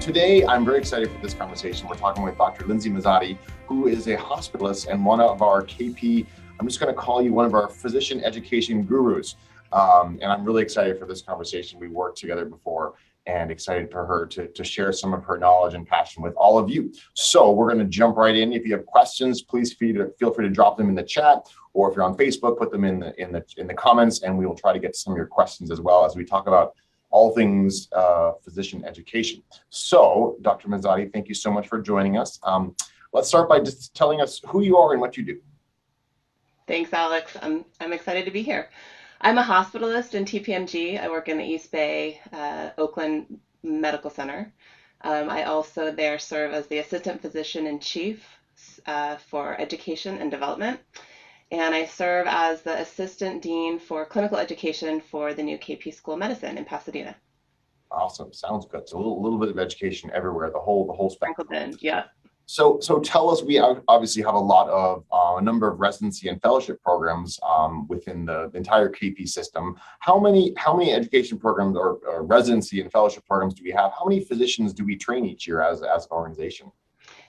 today I'm very excited for this conversation. We're talking with Dr. Lindsay Mazotti, who is a hospitalist and one of our KP, I'm just going to call you one of our physician education gurus. And I'm really excited for this conversation. We worked together before and excited for her to share some of her knowledge and passion with all of you. So we're going to jump right in. If you have questions, please feel free to drop them in the chat, or if you're on Facebook, put them in the comments, and we will try to get some of your questions as well as we talk about all things physician education. So, Dr. Mazotti, thank you so much for joining us. Let's start by just telling us who you are and what you do. Thanks, Alex. I'm excited to be here. I'm a hospitalist in TPMG. I work in the East Bay, Oakland Medical Center. I also there serve as the Assistant Physician in Chief for Education and Development. And I serve as the Assistant Dean for Clinical Education for the new KP School of Medicine in Pasadena. Awesome. Sounds good. So a little bit of education everywhere, the whole spectrum. Yeah. So tell us, we obviously have a number of residency and fellowship programs within the entire KP system. How many education programs or residency and fellowship programs do we have? How many physicians do we train each year as an organization?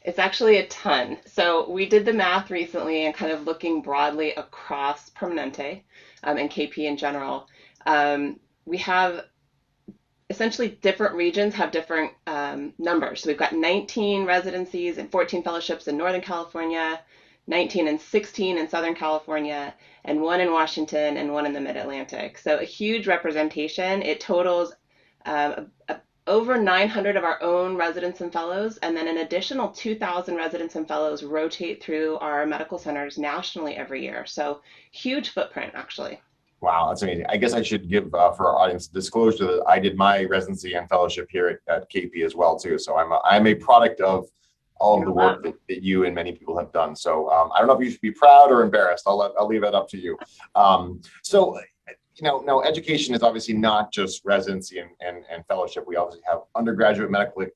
It's actually a ton. So we did the math recently and kind of looking broadly across Permanente and KP in general. We have essentially different regions have different numbers. So we've got 19 residencies and 14 fellowships in Northern California, 19 and 16 in Southern California, and 1 in Washington and 1 in the Mid-Atlantic. So a huge representation. It totals over 900 of our own residents and fellows, and then an additional 2,000 residents and fellows rotate through our medical centers nationally every year. So huge footprint, actually. Wow, that's amazing. I guess I should give for our audience disclosure that I did my residency and fellowship here at KP as well too. So I'm a product of all of the work that you and many people have done. So I don't know if you should be proud or embarrassed. I'll leave that up to you. Now education is obviously not just residency and fellowship. We obviously have undergraduate medical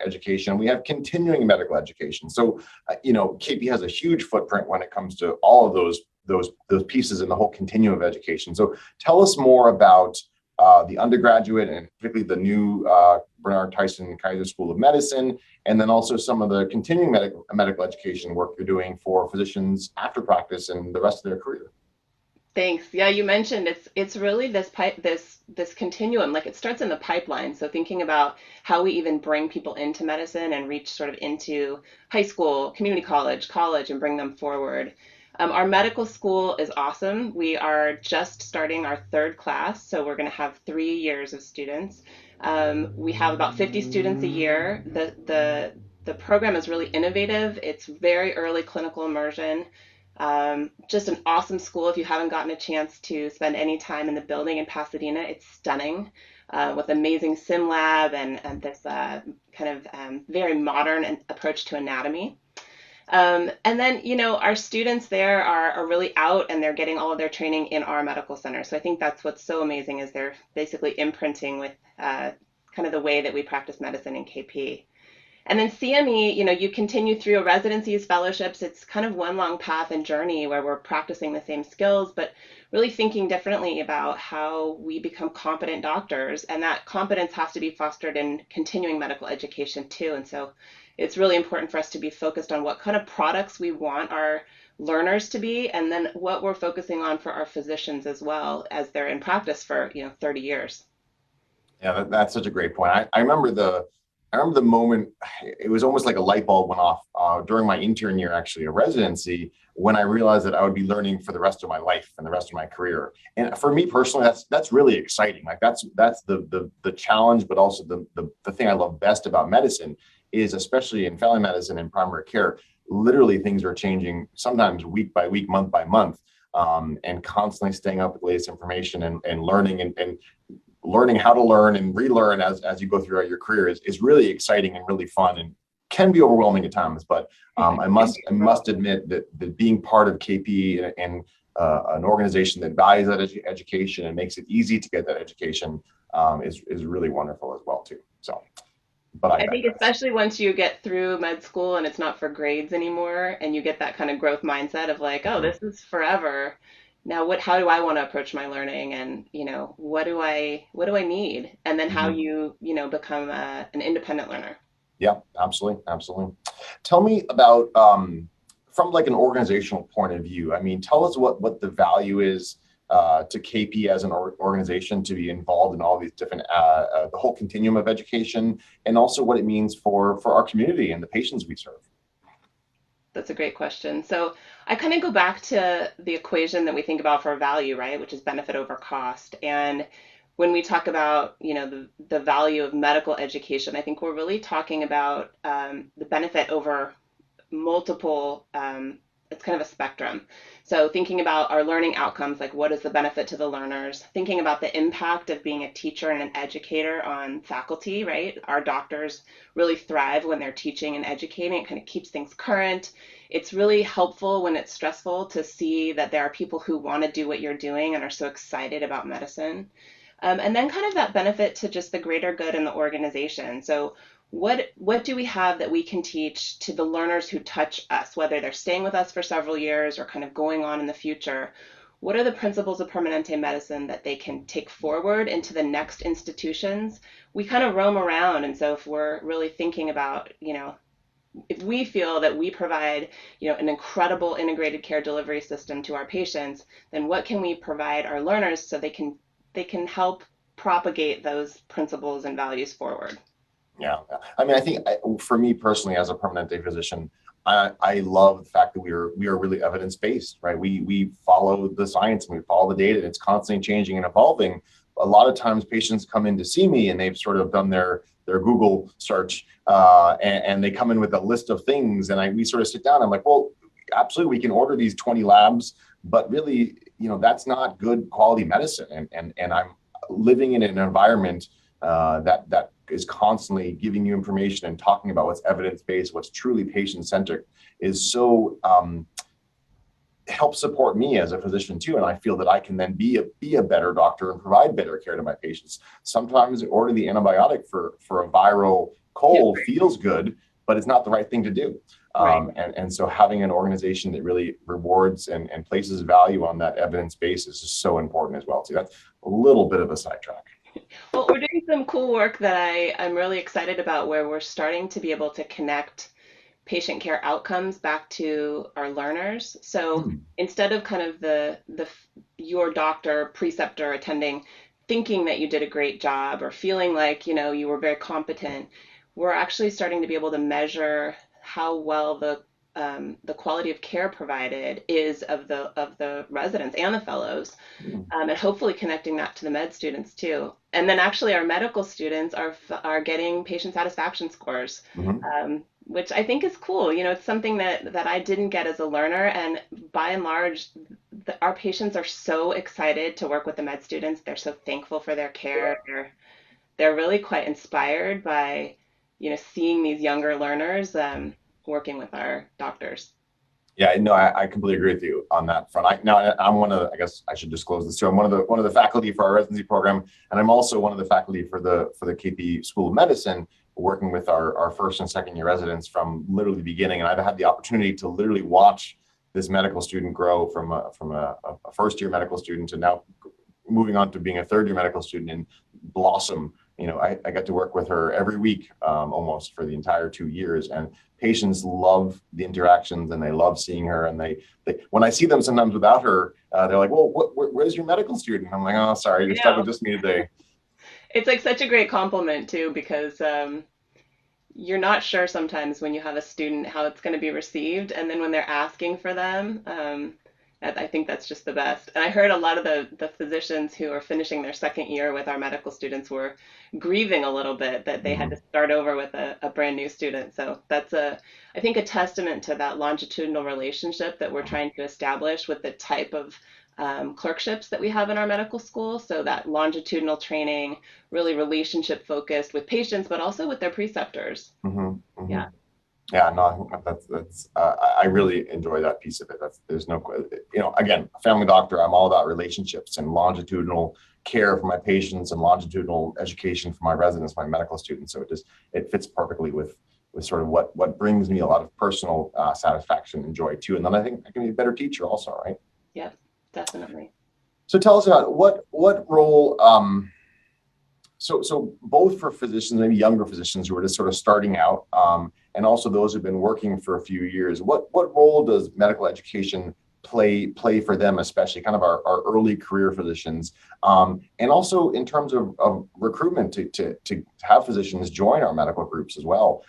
education. We have continuing medical education. So KP has a huge footprint when it comes to all of those pieces in the whole continuum of education. So tell us more about the undergraduate and particularly the new Bernard Tyson Kaiser School of Medicine, and then also some of the continuing medical education work you're doing for physicians after practice and the rest of their career. Thanks. Yeah, you mentioned it's really this continuum. Like, it starts in the pipeline. So thinking about how we even bring people into medicine and reach sort of into high school, community college, and bring them forward. Our medical school is awesome. We are just starting our 3rd class, so we're going to have 3 years of students. We have about 50 students a year. The program is really innovative. It's very early clinical immersion. Just an awesome school. If you haven't gotten a chance to spend any time in the building in Pasadena, it's stunning with amazing sim lab and this very modern approach to anatomy. And then, our students there are really out and they're getting all of their training in our medical center. So I think that's what's so amazing is they're basically imprinting with kind of the way that we practice medicine in KP. And then CME, you continue through residencies, fellowships. It's kind of one long path and journey where we're practicing the same skills, but really thinking differently about how we become competent doctors. And that competence has to be fostered in continuing medical education too. And so it's really important for us to be focused on what kind of products we want our learners to be, and then what we're focusing on for our physicians as well as they're in practice for 30 years. Yeah, that's such a great point. I remember the moment, it was almost like a light bulb went off during my intern year, actually, a residency, when I realized that I would be learning for the rest of my life and the rest of my career. And for me personally, that's really exciting. Like that's the challenge, but also the thing I love best about medicine is, especially in family medicine and primary care, literally things are changing sometimes week by week, month by month, and constantly staying up with the latest information and learning and learning how to learn and relearn as you go throughout your career is really exciting and really fun and can be overwhelming at times. But I must admit that being part of KP and an organization that values that education and makes it easy to get that education is really wonderful as well too. So. But I think especially once you get through med school and it's not for grades anymore, and you get that kind of growth mindset of like, oh, this is forever. Now, how do I want to approach my learning, and what do I need, and then how you become an independent learner. Yeah, absolutely. Absolutely. Tell me about, from like an organizational point of view. I mean, tell us what the value is to KP as an organization to be involved in all these different, the whole continuum of education, and also what it means for our community and the patients we serve. That's a great question. So I kind of go back to the equation that we think about for value, right? Which is benefit over cost. And when we talk about, the value of medical education, I think we're really talking about the benefit over multiple, it's kind of a spectrum. So thinking about our learning outcomes, like what is the benefit to the learners, thinking about the impact of being a teacher and an educator on faculty, right? Our doctors really thrive when they're teaching and educating. It kind of keeps things current. It's really helpful when it's stressful to see that there are people who want to do what you're doing and are so excited about medicine. And then kind of that benefit to just the greater good in the organization. So what do we have that we can teach to the learners who touch us, whether they're staying with us for several years or kind of going on in the future? What are the principles of Permanente medicine that they can take forward into the next institutions? We kind of roam around, and so if we're really thinking about, if we feel that we provide, an incredible integrated care delivery system to our patients, then what can we provide our learners so they can help propagate those principles and values forward? Yeah. I mean, I think for me personally, as a Permanente physician, I love the fact that we are really evidence-based, right? We follow the science and we follow the data, and it's constantly changing and evolving. A lot of times patients come in to see me and they've sort of done their Google search, and they come in with a list of things, and we sort of sit down. I'm like, well, absolutely, we can order these 20 labs, but really, that's not good quality medicine. And I'm living in an environment that is constantly giving you information and talking about what's evidence-based, what's truly patient-centric, is so helps support me as a physician too. And I feel that I can then be a better doctor and provide better care to my patients. Sometimes order the antibiotic for a viral cold feels good, but it's not the right thing to do. Right. And so having an organization that really rewards and places value on that evidence basis is so important as well too. That's a little bit of a sidetrack. Well, we're doing some cool work that I'm really excited about, where we're starting to be able to connect patient care outcomes back to our learners. So instead of kind of your doctor, preceptor attending, thinking that you did a great job or feeling like, you were very competent, we're actually starting to be able to measure how well the quality of care provided is of the residents and the fellows, and hopefully connecting that to the med students too. And then actually our medical students are getting patient satisfaction scores, which I think is cool. It's something that I didn't get as a learner, and by and large, our patients are so excited to work with the med students. They're so thankful for their care. They're really quite inspired by, seeing these younger learners working with our doctors. Yeah, no, I completely agree with you on that front. I'm one of I guess I should disclose this too. I'm one of the faculty for our residency program, and I'm also one of the faculty for the KP School of Medicine, working with our first and second year residents from literally the beginning. And I've had the opportunity to literally watch this medical student grow from a first year medical student to now moving on to being a third year medical student and blossom. I got to work with her every week, almost for the entire 2 years, and patients love the interactions and they love seeing her. And they when I see them sometimes without her, they're like, well, where's your medical student? I'm like, oh, sorry, you're stuck with just me today. It's like such a great compliment too, because you're not sure sometimes when you have a student how it's going to be received, and then when they're asking for them, I think that's just the best. And I heard a lot of the physicians who are finishing their second year with our medical students were grieving a little bit that they had to start over with a brand new student. So that's I think a testament to that longitudinal relationship that we're trying to establish with the type of clerkships that we have in our medical school. So that longitudinal training, really relationship focused with patients, but also with their preceptors. Yeah. Yeah, no, that's I really enjoy that piece of it. There's no, again, a family doctor, I'm all about relationships and longitudinal care for my patients and longitudinal education for my residents, my medical students. So it fits perfectly with sort of what brings me a lot of personal satisfaction and joy too. And then I think I can be a better teacher also, right? Yep, definitely. So tell us about what role So both for physicians, maybe younger physicians who are just sort of starting out, and also those who've been working for a few years, what role does medical education play for them, especially kind of our early career physicians, and also in terms of recruitment to have physicians join our medical groups as well,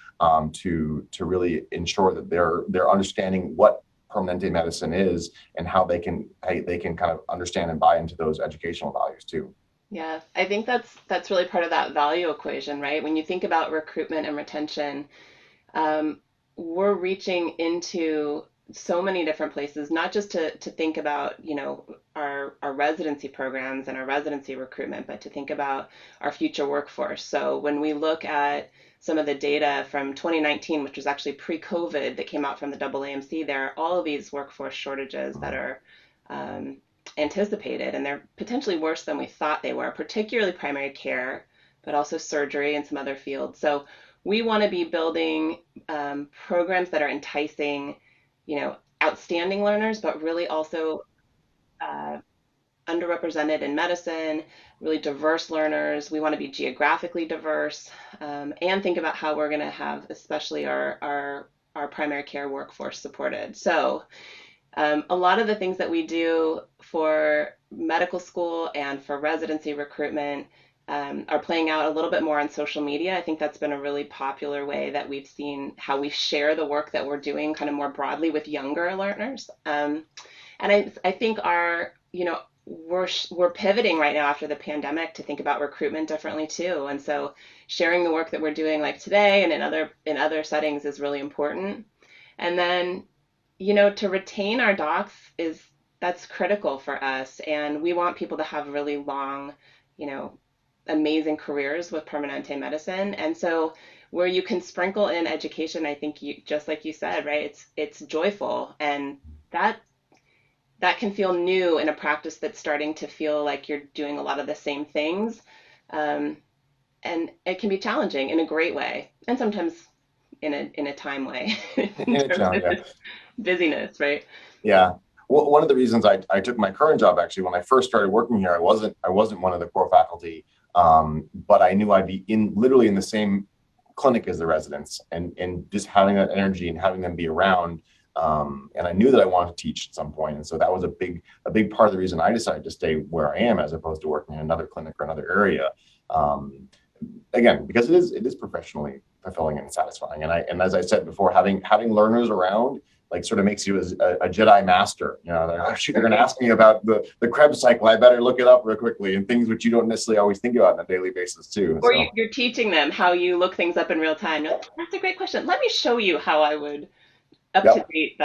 to really ensure that they're understanding what Permanente medicine is and how they can kind of understand and buy into those educational values too. Yes, I think that's really part of that value equation, right? When you think about recruitment and retention, um, we're reaching into so many different places, not just to think about, our residency programs and our residency recruitment, but to think about our future workforce. So when we look at some of the data from 2019, which was actually pre-COVID, that came out from the AAMC, there are all of these workforce shortages that are um, anticipated, and they're potentially worse than we thought they were, particularly primary care, but also surgery and some other fields. So we want to be building programs that are enticing, outstanding learners, but really also uh, underrepresented in medicine, really diverse learners. We want to be geographically diverse, and think about how we're going to have, especially our primary care workforce supported. So a lot of the things that we do for medical school and for residency recruitment are playing out a little bit more on social media. I think that's been a really popular way that we've seen how we share the work that we're doing kind of more broadly with younger learners. And I think we're pivoting right now after the pandemic to think about recruitment differently too. And so sharing the work that we're doing like today and in other settings is really important. And then to retain our docs is that's critical for us. And we want people to have really long, you know, amazing careers with Permanente medicine. And so where you can sprinkle in education, I think you just like you said, right? It's joyful, and that that can feel new in a practice that's starting to feel like you're doing a lot of the same things. Um, and it can be challenging in a great way, and sometimes in a time way in In a terms of challenge, yeah. just busyness, right? Yeah. Well, one of the reasons I took my current job, actually, when I first started working here, I wasn't one of the core faculty, but I knew I'd be in literally in the same clinic as the residents, and just having that energy and having them be around. And I knew that I wanted to teach at some point, and so that was a big part of the reason I decided to stay where I am as opposed to working in another clinic or another area. Um, Again, because it is professionally fulfilling and satisfying. And as I said before, having learners around like sort of makes you a Jedi master. They're, oh, shoot, they're going to ask me about the Krebs cycle. I better look it up real quickly, and things which you don't necessarily always think about on a daily basis too. Or So you're teaching them how you look things up in real time. You're like, that's a great question. Let me show you how I would up to yep. date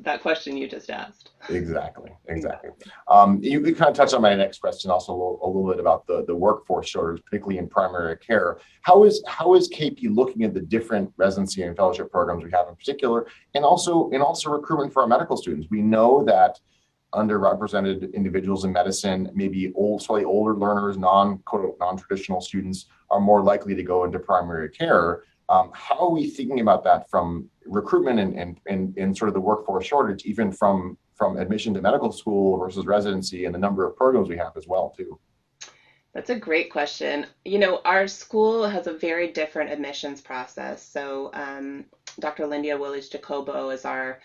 that question you just asked. Exactly. You could kind of touch on my next question also a little bit about the workforce shortage, particularly in primary care. How is KP looking at the different residency and fellowship programs we have in particular, and also recruitment for our medical students? We know that underrepresented individuals in medicine, maybe slightly older learners, non-traditional students, are more likely to go into primary care. How are we thinking about that from recruitment and sort of the workforce shortage, even from admission to medical school versus residency, and the number of programs we have as well too? That's a great question. Our school has a very different admissions process. So, Dr. Lindia Willis-Jacobo is our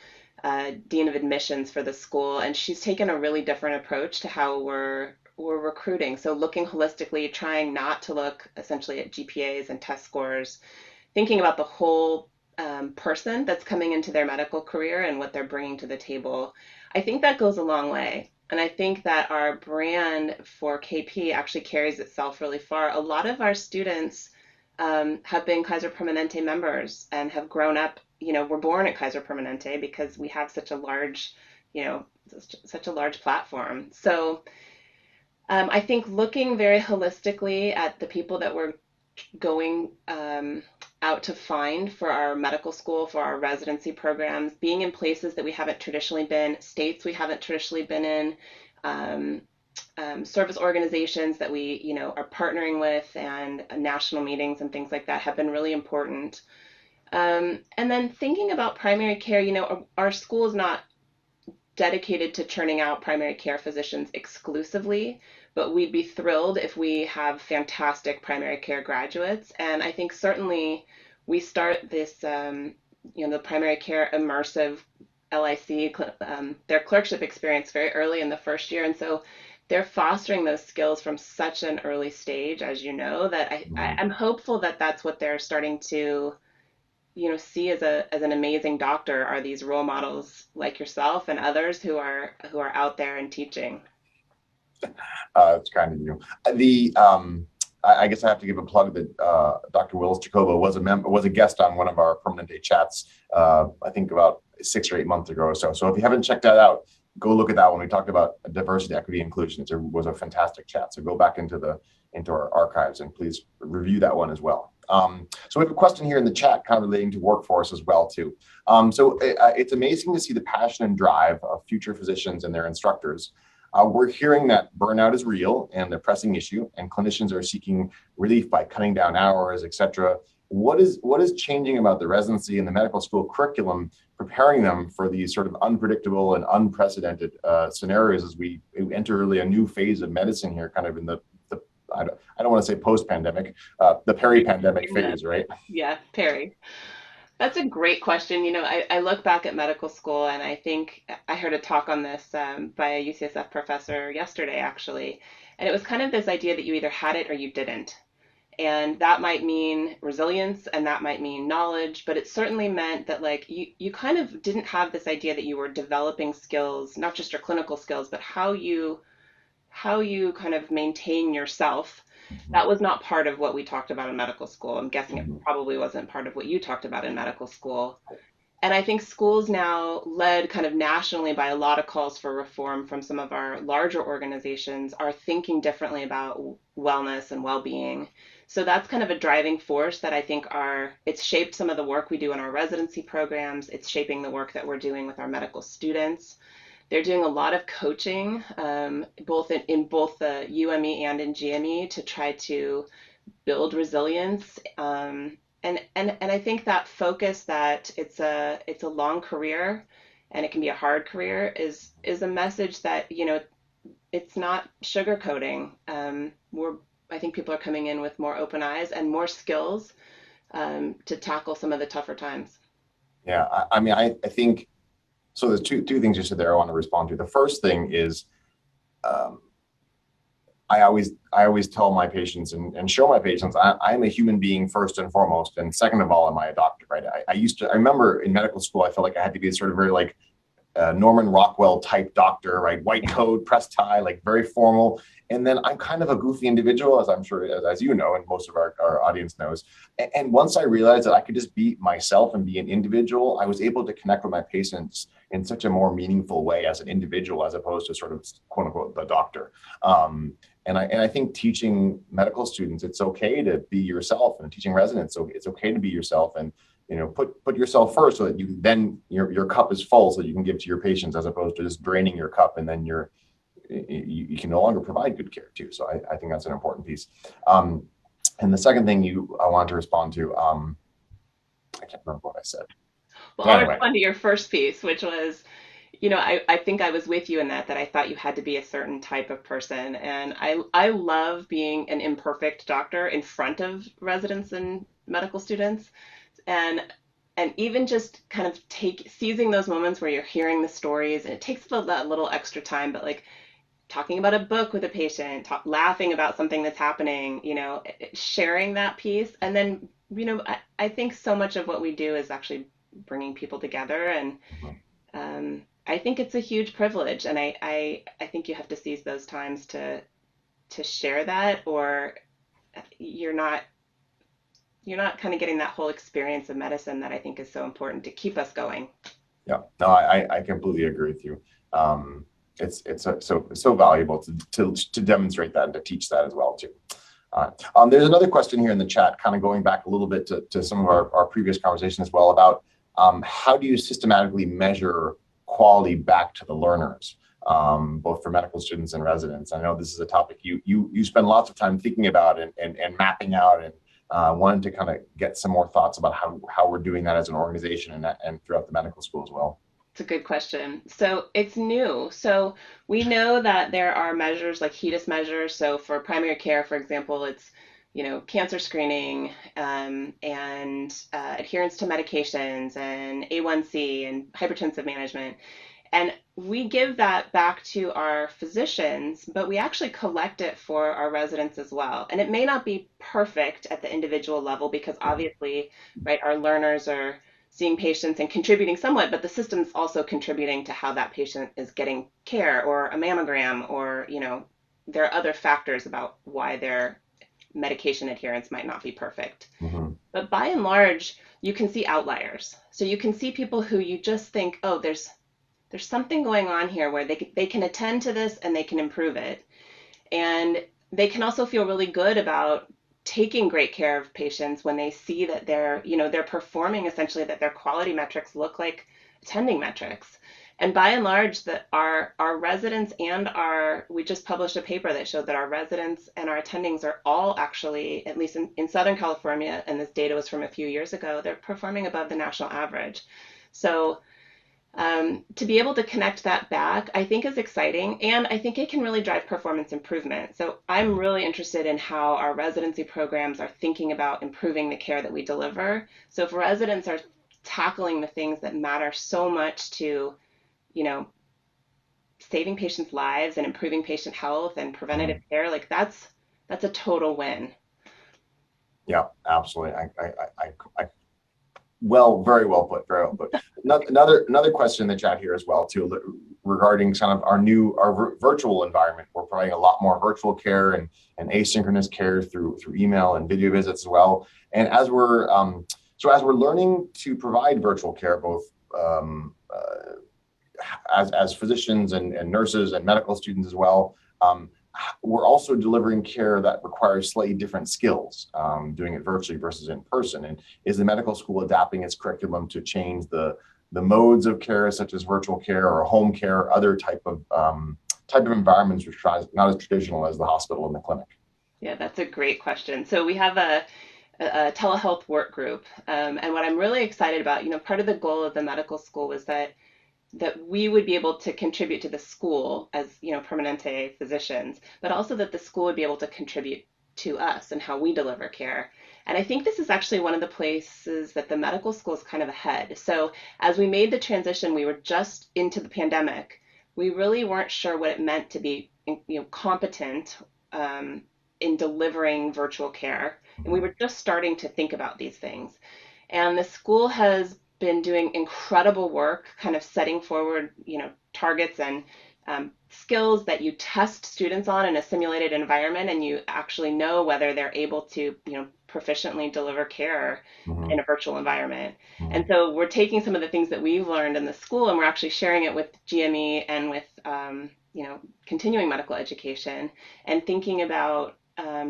Dean of Admissions for the school, and she's taken a really different approach to how we're recruiting. So, looking holistically, trying not to look essentially at GPAs and test scores, thinking about the whole person that's coming into their medical career and what they're bringing to the table. I think that goes a long way. And I think that our brand for KP actually carries itself really far. A lot of our students have been Kaiser Permanente members and have grown up, we're born at Kaiser Permanente because we have such a large, you know, such a large platform. So I think looking very holistically at the people that we're going out to find for our medical school, for our residency programs, being in places that we haven't traditionally been, states we haven't traditionally been in, um, service organizations that we, are partnering with, and national meetings and things like that have been really important. And then thinking about primary care, our school is not dedicated to churning out primary care physicians exclusively, but we'd be thrilled if we have fantastic primary care graduates. And I think certainly we start this, the primary care immersive LIC, their clerkship experience very early in the first year. And so they're fostering those skills from such an early stage, as you know, that I'm hopeful that that's what they're starting to see as an amazing doctor, are these role models like yourself and others who are out there and teaching. It's kind of you. I guess I have to give a plug that Dr. Willis Jacoba was a guest on one of our Permanente chats. I think about 6 or 8 months ago or so. So if you haven't checked that out, go look at that one. We talked about diversity, equity, inclusion. It was a fantastic chat. So go back into our archives and please review that one as well. So we have a question here in the chat kind of relating to workforce as well too. It's amazing to see the passion and drive of future physicians and their instructors. We're hearing that burnout is real and a pressing issue, and clinicians are seeking relief by cutting down hours, et cetera. What is changing about the residency and the medical school curriculum, preparing them for these sort of unpredictable and unprecedented scenarios as we enter really a new phase of medicine here, kind of in the I don't want to say post-pandemic, the peri-pandemic phase, right? Yeah, peri. That's a great question. I look back at medical school, and I think I heard a talk on this by a UCSF professor yesterday, actually. And it was kind of this idea that you either had it or you didn't. And that might mean resilience and that might mean knowledge, but it certainly meant that you kind of didn't have this idea that you were developing skills, not just your clinical skills, but how you kind of maintain yourself. That was not part of what we talked about in medical school. I'm guessing it probably wasn't part of what you talked about in medical school. And I think schools now, led kind of nationally by a lot of calls for reform from some of our larger organizations, are thinking differently about wellness and well-being. So that's kind of a driving force that I think it's shaped some of the work we do in our residency programs. It's shaping the work that we're doing with our medical students. They're doing a lot of coaching, both in both the UME and in GME, to try to build resilience. And I think that focus that it's a long career and it can be a hard career is a message that it's not sugarcoating. I think people are coming in with more open eyes and more skills to tackle some of the tougher times. Yeah, I think. So there's two things you said there I want to respond to. The first thing is, I always tell my patients and show my patients I am a human being first and foremost, and second of all, am I a doctor, right? I remember in medical school I felt like I had to be sort of very like Norman Rockwell type doctor, right? White coat, press tie, like very formal. And then I'm kind of a goofy individual, as I'm sure, as you know, and most of our audience knows. And once I realized that I could just be myself and be an individual, I was able to connect with my patients in such a more meaningful way as an individual, as opposed to sort of quote unquote the doctor. And I think teaching medical students, it's okay to be yourself, and teaching residents, so it's okay to be yourself, and put yourself first, so that your cup is full, so you can give to your patients, as opposed to just draining your cup, and then you can no longer provide good care too. So I think that's an important piece. And the second thing I wanted to respond to, I can't remember what I said. Well, I'll respond to your first piece, which was, I think I was with you in that I thought you had to be a certain type of person. And I love being an imperfect doctor in front of residents and medical students. And even just kind of seizing those moments where you're hearing the stories, and it takes that little extra time, but like talking about a book with a patient, laughing about something that's happening, sharing that piece. And then, I think so much of what we do is actually bringing people together. And I think it's a huge privilege. And I think you have to seize those times to share that, or you're not kind of getting that whole experience of medicine that I think is so important to keep us going. Yeah, no, I completely agree with you. It's so valuable to demonstrate that and to teach that as well too. There's another question here in the chat, kind of going back a little bit to some of our previous conversation as well, about how do you systematically measure quality back to the learners, both for medical students and residents? I know this is a topic you spend lots of time thinking about and mapping out, and wanted to kind of get some more thoughts about how we're doing that as an organization and throughout the medical school as well. It's a good question. So it's new. So we know that there are measures like HEDIS measures. So for primary care, for example, it's cancer screening and adherence to medications and A1C and hypertensive management. And we give that back to our physicians, but we actually collect it for our residents as well. And it may not be perfect at the individual level because obviously, right, our learners are seeing patients and contributing somewhat, but the system's also contributing to how that patient is getting care or a mammogram or, there are other factors about why their medication adherence might not be perfect. Mhm. But by and large, you can see outliers. So you can see people who you just think, oh, there's something going on here where they can attend to this and they can improve it. And they can also feel really good about taking great care of patients when they see that they're performing essentially, that their quality metrics look like attending metrics. And by and large, that our residents and we just published a paper that showed that our residents and our attendings are all actually, at least in Southern California, and this data was from a few years ago, they're performing above the national average. So to be able to connect that back, I think is exciting. And I think it can really drive performance improvement. So I'm really interested in how our residency programs are thinking about improving the care that we deliver. So if residents are tackling the things that matter so much to, you know, saving patients' lives and improving patient health and preventative care, like that's a total win. Yeah, absolutely. Well, very well put, very well put. Another question in the chat here as well too, regarding kind of our virtual environment. We're providing a lot more virtual care and asynchronous care through email and video visits as well. And as we're learning to provide virtual care, both as physicians and nurses and medical students as well, we're also delivering care that requires slightly different skills, doing it virtually versus in person. And is the medical school adapting its curriculum to change the modes of care, such as virtual care or home care, other type of environments which are not as traditional as the hospital and the clinic? Yeah, that's a great question. So we have a telehealth work group, and what I'm really excited about, part of the goal of the medical school was that we would be able to contribute to the school as Permanente physicians, but also that the school would be able to contribute to us and how we deliver care. And I think this is actually one of the places that the medical school is kind of ahead. So as we made the transition, we were just into the pandemic. We really weren't sure what it meant to be competent in delivering virtual care. And we were just starting to think about these things. And the school has been doing incredible work, kind of setting forward, targets and skills that you test students on in a simulated environment, and you actually know whether they're able to, proficiently deliver care in a virtual environment. And so we're taking some of the things that we've learned in the school, and we're actually sharing it with GME and with, continuing medical education, and thinking about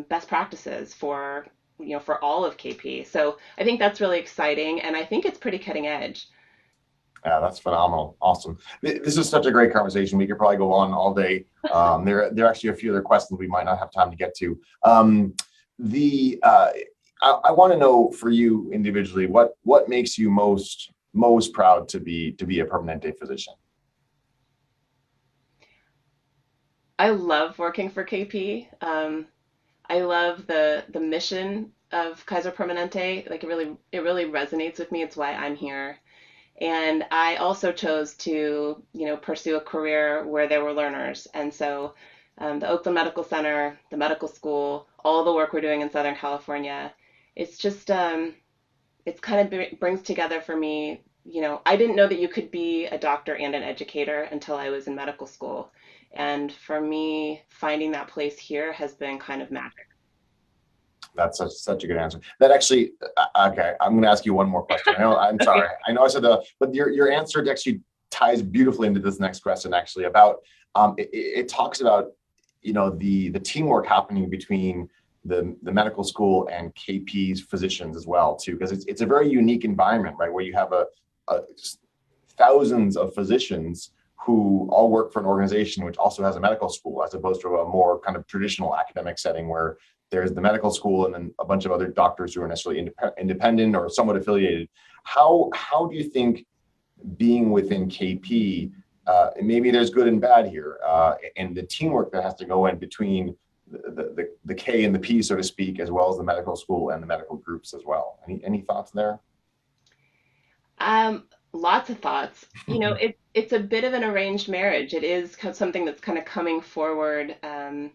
best practices for all of KP. So I think that's really exciting, and I think it's pretty cutting edge. Yeah, that's phenomenal. Awesome. This is such a great conversation. We could probably go on all day. There are actually a few other questions we might not have time to get to. I want to know for you individually, what makes you most proud to be a Permanente physician? I love working for KP. I love the mission of Kaiser Permanente. Like it really resonates with me. It's why I'm here. And I also chose to, pursue a career where there were learners. And so the Oakland Medical Center, the medical school, all the work we're doing in Southern California, it's just, it's kind of brings together for me, I didn't know that you could be a doctor and an educator until I was in medical school. And for me, finding that place here has been kind of magic. That's such a good answer. That actually, okay, I'm going to ask you one more question. I'm sorry. I know I said that, but your answer actually ties beautifully into this next question, actually, about, it talks about, the teamwork happening between the medical school and KP's physicians as well, too, because it's a very unique environment, right, where you have thousands of physicians who all work for an organization which also has a medical school, as opposed to a more kind of traditional academic setting where there's the medical school and then a bunch of other doctors who are necessarily independent or somewhat affiliated. How do you think being within KP, maybe there's good and bad here, and the teamwork that has to go in between the K and the P, so to speak, as well as the medical school and the medical groups as well. Any thoughts there? Lots of thoughts. It's a bit of an arranged marriage. It is something that's kind of coming forward. And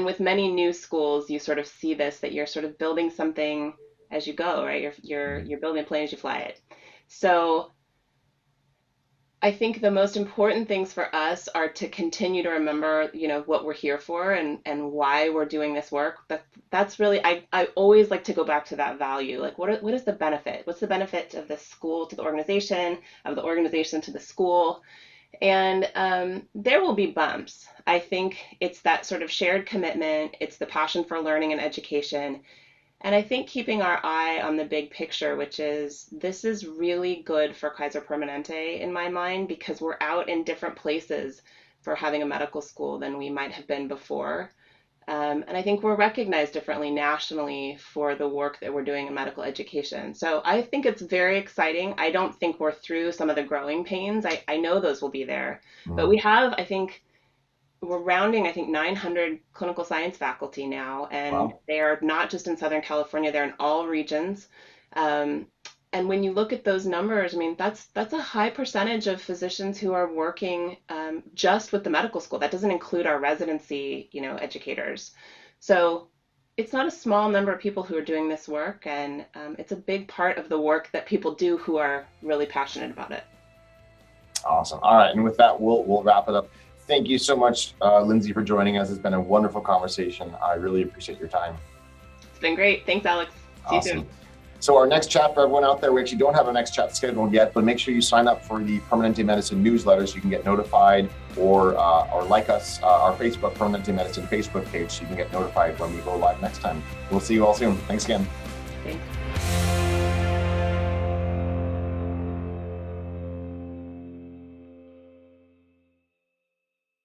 with many new schools, you sort of see this, that you're sort of building something as you go, right? You're building a plane as you fly it. So I think the most important things for us are to continue to remember, what we're here for and why we're doing this work. But that's really, I always like to go back to that value. Like, what is the benefit? What's the benefit of the school to the organization, of the organization to the school? And there will be bumps. I think it's that sort of shared commitment. It's the passion for learning and education. And I think keeping our eye on the big picture, which is this is really good for Kaiser Permanente in my mind, because we're out in different places for having a medical school than we might have been before. And I think we're recognized differently nationally for the work that we're doing in medical education. So I think it's very exciting. I don't think we're through some of the growing pains. I know those will be there. But we have, I think, we're rounding, 900 clinical science faculty now, and Wow. they are not just in Southern California, they're in all regions. And when you look at those numbers, that's a high percentage of physicians who are working just with the medical school. That doesn't include our residency, educators. So it's not a small number of people who are doing this work, and it's a big part of the work that people do who are really passionate about it. Awesome. All right, and with that, we'll wrap it up. Thank you so much, Lindsay, for joining us. It's been a wonderful conversation. I really appreciate your time. It's been great. Thanks, Alex. See you soon. So our next chat, for everyone out there, we actually don't have our next chat scheduled yet, but make sure you sign up for the Permanente Medicine newsletter so you can get notified, or like us, our Facebook, Permanente Medicine Facebook page, so you can get notified when we go live next time. We'll see you all soon. Thanks again. Thanks.